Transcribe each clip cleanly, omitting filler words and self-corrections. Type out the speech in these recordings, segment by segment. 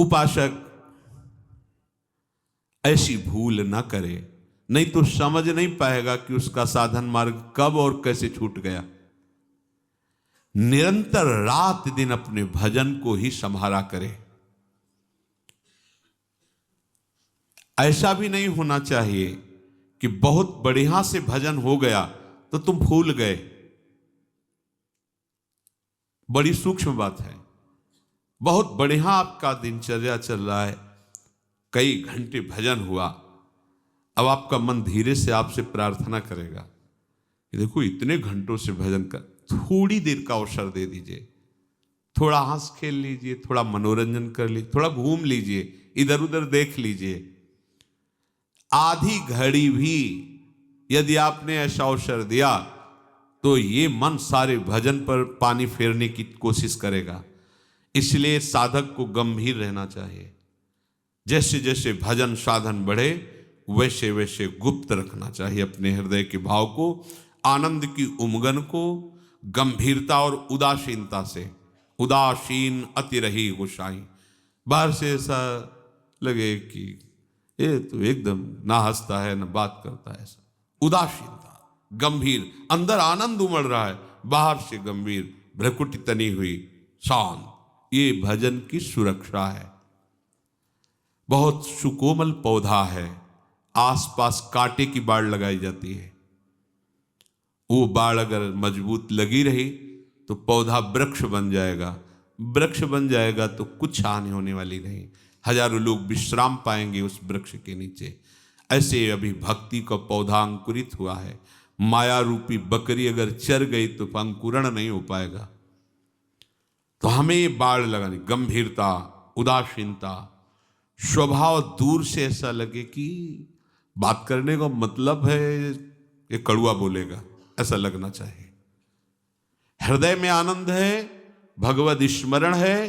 उपासक ऐसी भूल न करे, नहीं तो समझ नहीं पाएगा कि उसका साधन मार्ग कब और कैसे छूट गया। निरंतर रात दिन अपने भजन को ही संभाला करे। ऐसा भी नहीं होना चाहिए कि बहुत बढ़िया से भजन हो गया तो तुम भूल गए। बड़ी सूक्ष्म बात है। बहुत बढ़िया आपका दिनचर्या चल रहा है, कई घंटे भजन हुआ, अब आपका मन धीरे से आपसे प्रार्थना करेगा कि देखो इतने घंटों से भजन कर, थोड़ी देर का अवसर दे दीजिए, थोड़ा हंस खेल लीजिए, थोड़ा मनोरंजन कर लीजिए, थोड़ा घूम लीजिए, इधर उधर देख लीजिए। आधी घड़ी भी यदि आपने ऐसा अवसर दिया तो ये मन सारे भजन पर पानी फेरने की कोशिश करेगा। इसलिए साधक को गंभीर रहना चाहिए। जैसे जैसे भजन साधन बढ़े वैसे वैसे गुप्त रखना चाहिए अपने हृदय के भाव को, आनंद की उमगन को गंभीरता और उदासीनता से। उदासीन अति रही गोसाई। बाहर से ऐसा लगे कि ये तो एकदम ना हंसता है ना बात करता है, ऐसा उदासीनता। गंभीर, अंदर आनंद उमड़ रहा है, बाहर से गंभीर, भ्रकुटी तनी हुई, शांत। ये भजन की सुरक्षा है। बहुत सुकोमल पौधा है, आसपास कांटे की बाड़ लगाई जाती है। वो बाड़ अगर मजबूत लगी रही तो पौधा वृक्ष बन जाएगा। वृक्ष बन जाएगा तो कुछ हानि होने वाली नहीं, हजारों लोग विश्राम पाएंगे उस वृक्ष के नीचे। ऐसे अभी भक्ति का पौधा अंकुरित हुआ है। माया रूपी बकरी अगर चर गई तो अंकुरण नहीं हो पाएगा। तो हमें ये बाड़ लगानी, गंभीरता, उदासीनता, स्वभाव दूर से ऐसा लगे कि बात करने का मतलब है ये कड़ुआ बोलेगा, ऐसा लगना चाहिए। हृदय में आनंद है, भगवद स्मरण है,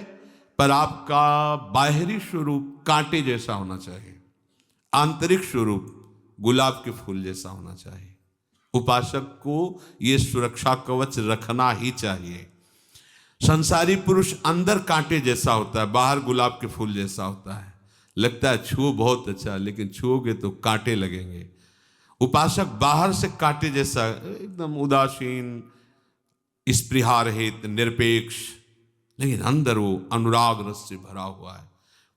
पर आपका बाहरी स्वरूप कांटे जैसा होना चाहिए, आंतरिक स्वरूप गुलाब के फूल जैसा होना चाहिए। उपासक को यह सुरक्षा कवच रखना ही चाहिए। संसारी पुरुष अंदर कांटे जैसा होता है, बाहर गुलाब के फूल जैसा होता है। लगता है छुओ बहुत अच्छा, लेकिन छुओगे तो कांटे लगेंगे। उपासक बाहर से कांटे जैसा, एकदम उदासीन, स्पृहारहित, निरपेक्ष, लेकिन अंदर वो अनुराग रस से भरा हुआ है।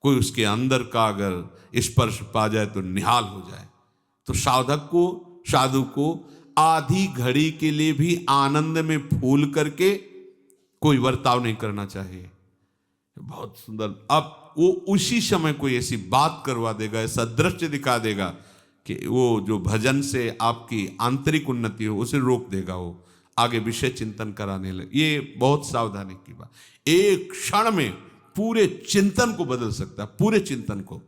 कोई उसके अंदर का अगर स्पर्श पा जाए तो निहाल हो जाए। तो साधक को, साधु को आधी घड़ी के लिए भी आनंद में फूल करके कोई बर्ताव नहीं करना चाहिए। बहुत सुंदर। अब वो उसी समय कोई ऐसी बात करवा देगा, ऐसा दृश्य दिखा देगा कि वो जो भजन से आपकी आंतरिक उन्नति हो उसे रोक देगा, वो आगे विषय चिंतन कराने लगे। ये बहुत सावधानी की बात। एक क्षण में पूरे चिंतन को बदल सकता है, पूरे चिंतन को।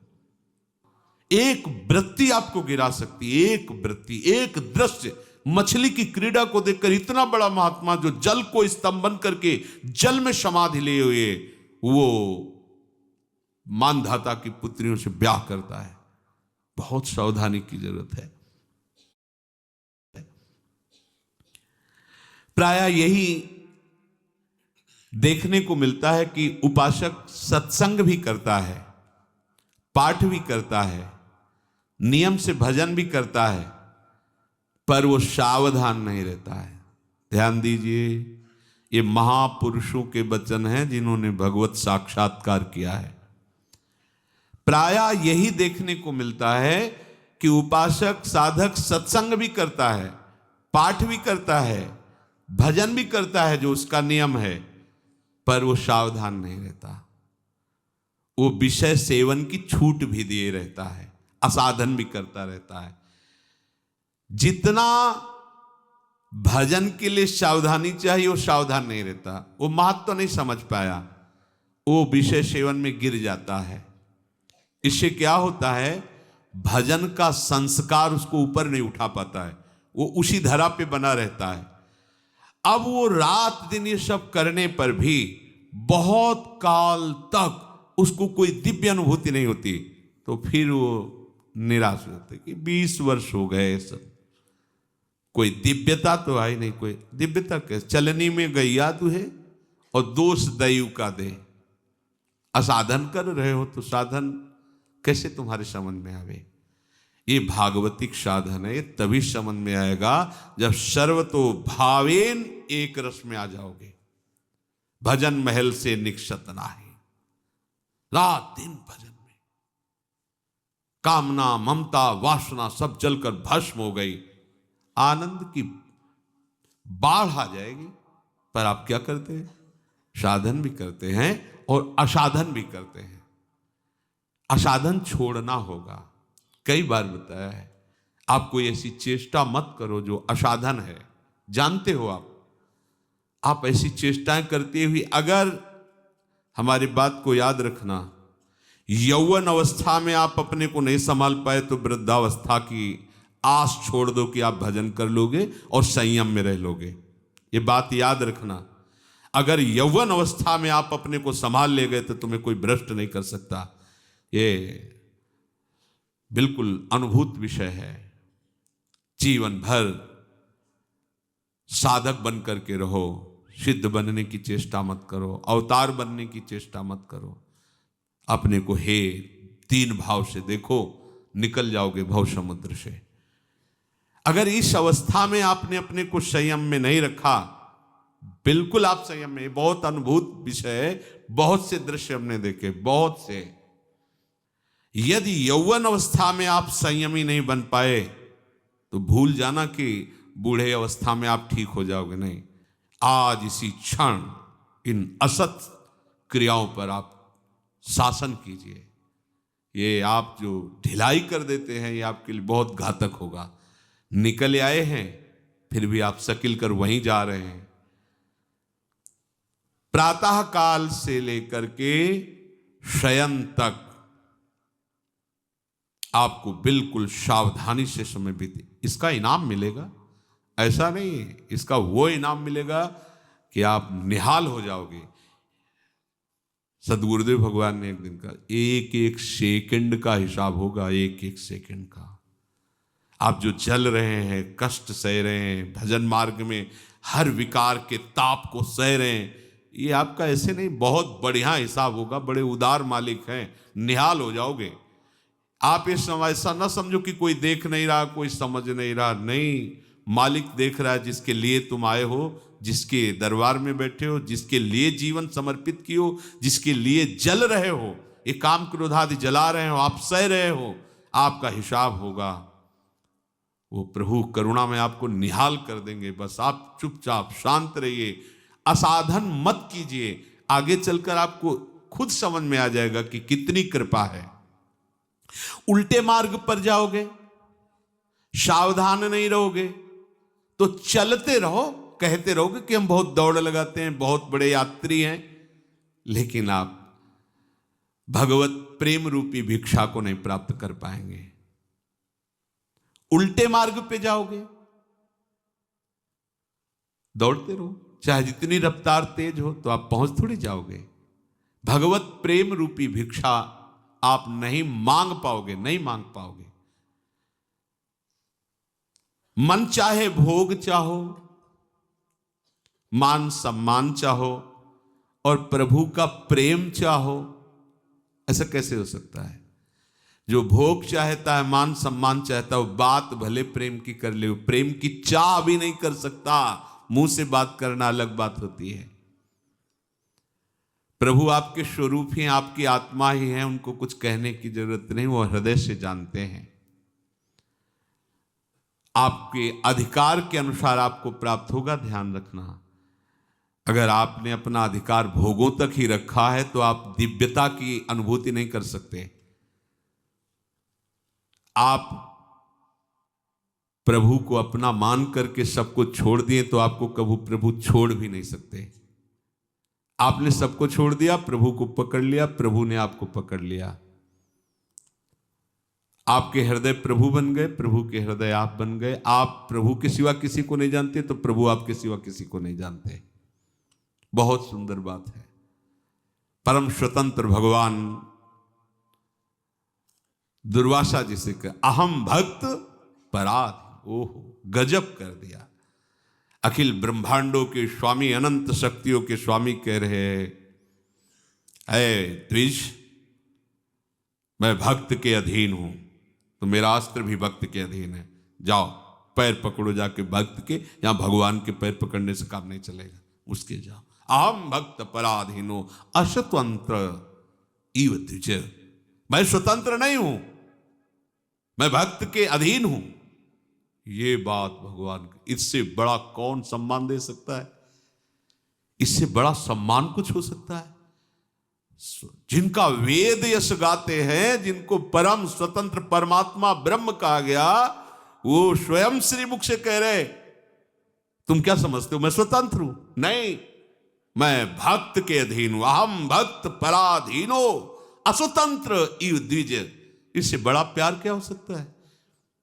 एक वृत्ति आपको गिरा सकती है, एक वृत्ति, एक दृश्य। मछली की क्रीड़ा को देखकर इतना बड़ा महात्मा जो जल को स्तंभन करके जल में समाधि लिए हुए वो मानधाता की पुत्रियों से ब्याह करता है। बहुत सावधानी की जरूरत है। प्रायः यही देखने को मिलता है कि उपासक सत्संग भी करता है, पाठ भी करता है, नियम से भजन भी करता है, पर वो सावधान नहीं रहता है। ध्यान दीजिए, ये महापुरुषों के वचन हैं जिन्होंने भगवत साक्षात्कार किया है। प्रायः यही देखने को मिलता है कि उपासक, साधक सत्संग भी करता है, पाठ भी करता है, भजन भी करता है जो उसका नियम है, पर वो सावधान नहीं रहता। वो विषय सेवन की छूट भी दिए रहता है, असाधन भी करता रहता है। जितना भजन के लिए सावधानी चाहिए वो सावधान नहीं रहता। वो महत्व तो नहीं समझ पाया, वो विषय सेवन में गिर जाता है। इससे क्या होता है, भजन का संस्कार उसको ऊपर नहीं उठा पाता है, वो उसी धरा पे बना रहता है। अब वो रात दिन ये सब करने पर भी बहुत काल तक उसको कोई दिव्य अनुभूति नहीं होती, तो फिर वो निराश होते कि 20 वर्ष हो गए, सब कोई दिव्यता तो आई नहीं। कोई दिव्यता कैसे, चलनी में गैया तू है और दोष दैव का दे। असाधन कर रहे हो तो साधन कैसे तुम्हारे समझ में आवे? ये भागवतिक साधन है, ये तभी समझ में आएगा जब सर्वतो भावेन एक रस में आ जाओगे। भजन महल से निक्षत नाही, रात दिन भजन में कामना ममता वासना सब जलकर भस्म हो गई, आनंद की बाढ़ आ जाएगी। पर आप क्या करते हैं? साधन भी करते हैं और असाधन भी करते हैं। असाधन छोड़ना होगा। कई बार बताया है, आप कोई ऐसी चेष्टा मत करो जो असाधन है। जानते हो आप ऐसी चेष्टाएं करते हुए, अगर हमारी बात को याद रखना, यौवन अवस्था में आप अपने को नहीं संभाल पाए तो वृद्धावस्था की आस छोड़ दो कि आप भजन कर लोगे और संयम में रह लोगे। ये बात याद रखना। अगर यौवन अवस्था में आप अपने को संभाल ले गए तो तुम्हें कोई भ्रष्ट नहीं कर सकता। ये बिल्कुल अनुभूत विषय है। जीवन भर साधक बन करके रहो, सिद्ध बनने की चेष्टा मत करो, अवतार बनने की चेष्टा मत करो। अपने को हे दीन भाव से देखो, निकल जाओगे भव समुद्र से। अगर इस अवस्था में आपने अपने को संयम में नहीं रखा, बिल्कुल आप संयम में, बहुत अनुभूत विषय है, बहुत से दृश्य हमने देखे, बहुत से। यदि यौवन अवस्था में आप संयमी नहीं बन पाए तो भूल जाना कि बूढ़े अवस्था में आप ठीक हो जाओगे। नहीं, आज इसी क्षण इन असत क्रियाओं पर आप शासन कीजिए। ये आप जो ढिलाई कर देते हैं, ये आपके लिए बहुत घातक होगा। निकल आए हैं फिर भी आप सकिल कर वहीं जा रहे हैं। प्रातः काल से लेकर के शयन तक आपको बिल्कुल सावधानी से समय बीते, इसका इनाम मिलेगा। ऐसा नहीं है, इसका वो इनाम मिलेगा कि आप निहाल हो जाओगे। सदगुरुदेव भगवान ने एक दिन कहा, एक एक सेकंड का हिसाब होगा, एक एक सेकंड का। आप जो जल रहे हैं, कष्ट सह रहे हैं, भजन मार्ग में हर विकार के ताप को सह रहे हैं, ये आपका ऐसे नहीं, बहुत बढ़िया हिसाब होगा। बड़े उदार मालिक हैं, निहाल हो जाओगे। आप इस समय ऐसा ना समझो कि कोई देख नहीं रहा, कोई समझ नहीं रहा। नहीं, मालिक देख रहा है, जिसके लिए तुम आए हो, जिसके दरबार में बैठे हो, जिसके लिए जीवन समर्पित किए हो, जिसके लिए जल रहे हो, ये काम क्रोध आदि जला रहे हो, आप सह रहे हो, आपका हिसाब होगा। वो प्रभु करुणा में आपको निहाल कर देंगे। बस आप चुपचाप शांत रहिए, असाधन मत कीजिए। आगे चलकर आपको खुद समझ में आ जाएगा कि कितनी कृपा है। उल्टे मार्ग पर जाओगे, सावधान नहीं रहोगे तो चलते रहो, कहते रहोगे कि हम बहुत दौड़ लगाते हैं, बहुत बड़े यात्री हैं, लेकिन आप भगवत प्रेम रूपी भिक्षा को नहीं प्राप्त कर पाएंगे। उल्टे मार्ग पे जाओगे, दौड़ते रहो, चाहे जितनी रफ्तार तेज हो, तो आप पहुंच थोड़ी जाओगे। भगवत प्रेम रूपी भिक्षा आप नहीं मांग पाओगे, नहीं मांग पाओगे। मन चाहे भोग चाहो, मान सम्मान चाहो और प्रभु का प्रेम चाहो, ऐसा कैसे हो सकता है? जो भोग चाहता है, मान सम्मान चाहता है, वो बात भले प्रेम की कर ले, प्रेम की चाह भी नहीं कर सकता। मुंह से बात करना अलग बात होती है। प्रभु आपके स्वरूप ही, आपकी आत्मा ही है, उनको कुछ कहने की जरूरत नहीं, वो हृदय से जानते हैं। आपके अधिकार के अनुसार आपको प्राप्त होगा, ध्यान रखना। अगर आपने अपना अधिकार भोगों तक ही रखा है तो आप दिव्यता की अनुभूति नहीं कर सकते। आप प्रभु को अपना मान करके सबको छोड़ दिए तो आपको कभी प्रभु छोड़ भी नहीं सकते। आपने सबको छोड़ दिया, प्रभु को पकड़ लिया, प्रभु ने आपको पकड़ लिया। आपके हृदय प्रभु बन गए, प्रभु के हृदय आप बन गए। आप प्रभु के सिवा किसी को नहीं जानते तो प्रभु आपके सिवा किसी को नहीं जानते। बहुत सुंदर बात है। परम स्वतंत्र भगवान दुर्वासा जी से कह, अहम भक्त पराध। ओहो, गजब कर दिया। अखिल ब्रह्मांडों के स्वामी, अनंत शक्तियों के स्वामी कह रहे हैं, है द्विज, मैं भक्त के अधीन हूं, तो मेरा अस्त्र भी भक्त के अधीन है। जाओ पैर पकड़ो जाके भक्त के, यहां भगवान के पैर पकड़ने से काम नहीं चलेगा, उसके जाओ। अहम भक्त पराधीनो अस्वतंत्र इव द्विज, मैं स्वतंत्र नहीं हूं, मैं भक्त के अधीन हूं। ये बात भगवान, इससे बड़ा कौन सम्मान दे सकता है? इससे बड़ा सम्मान कुछ हो सकता है? जिनका वेद यश गाते हैं, जिनको परम स्वतंत्र परमात्मा ब्रह्म कहा गया, वो स्वयं श्रीमुख से कह रहे तुम क्या समझते हो मैं स्वतंत्र हूं? नहीं, मैं भक्त के अधीन हूं। अहम भक्त पराधीनो अस्वतंत्र इव द्विज। इससे बड़ा प्यार क्या हो सकता है?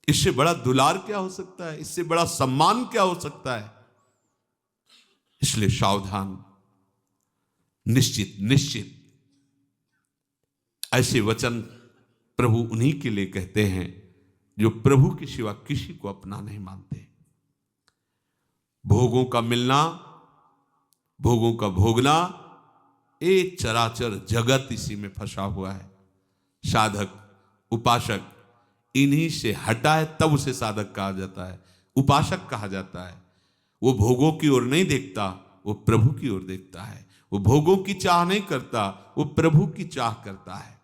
इससे बड़ा दुलार क्या हो सकता है? इससे बड़ा सम्मान क्या हो सकता है? इसलिए सावधान, निश्चित निश्चित ऐसे वचन प्रभु उन्हीं के लिए कहते हैं जो प्रभु के सिवा किसी को अपना नहीं मानते। भोगों का मिलना, भोगों का भोगना, एक चराचर जगत इसी में फंसा हुआ है। साधक उपासक इन्हीं से हटा है, तब उसे साधक कहा जाता है, उपासक कहा जाता है। वो भोगों की ओर नहीं देखता, वो प्रभु की ओर देखता है। वो भोगों की चाह नहीं करता, वो प्रभु की चाह करता है।